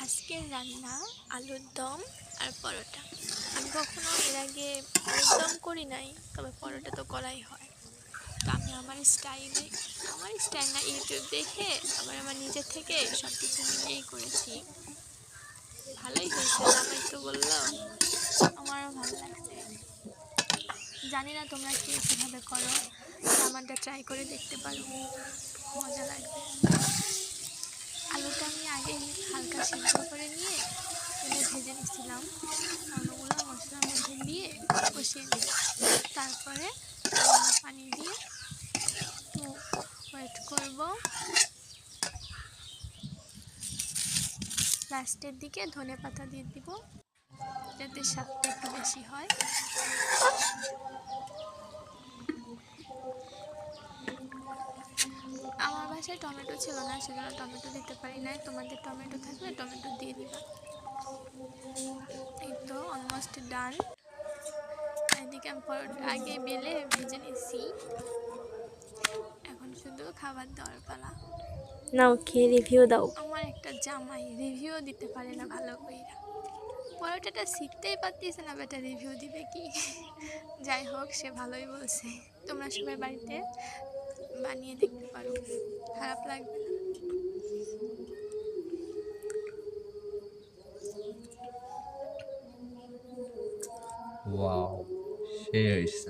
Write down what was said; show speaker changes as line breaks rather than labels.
আজকের রান্না আলুর দম আর পরোটা। আমি কখনো এর আগে আলুর দম করি নাই, তবে পরোটা তো করাই হয়। তো আমি আমার স্টাইল না, ইউটিউব দেখে আমার নিজের থেকে সব কিছু মিলিয়েই করেছি। ভালোই হয়েছে, জামাই তো বললো, আমারও ভালো লাগছে। জানি না তোমরা কে কীভাবে করো, আমারটা ট্রাই করে দেখতে পারো, মজা লাগবে। আলুটা আমি আগেই হালকা সিদ্ধ করে নিয়ে তেলে ভেজে নিচ্ছিলাম। আলুগুলো মশলার মধ্যে দিয়ে কষিয়ে নিই, তারপরে পানি দিয়ে একটু ওয়েট করব। লাস্টের দিকে ধনেপাতা দিয়ে দিব, যাতে স্বাদটা একটু বেশি হয়। আমার বাসায় টমেটো ছিল না, সেজন্য টমেটো দিতে পারি নাই। তোমাদের টমেটো থাকলে টমেটো দিয়ে দিবা। এই তো অলমোস্ট ডান। এদিকে আমি পরোটা আগে বেলে ভেজে নিছি, এখন শুধু খাবার দেওয়ার পালা।
নাও খেয়ে রিভিউ দাও।
আমার একটা জামাই রিভিউ দিতে পারে না ভালো কইরা, পরোটাটা শিখতেই পারতেছে না, বেটা রিভিউ দিবে কি? যাই হোক, সে ভালোই বলছে। তোমরা সবাই বাড়িতে বানিয়ে দেখতে পারো, খারাপ লাগবে না।
ওয়াও, সেই হয়েছে।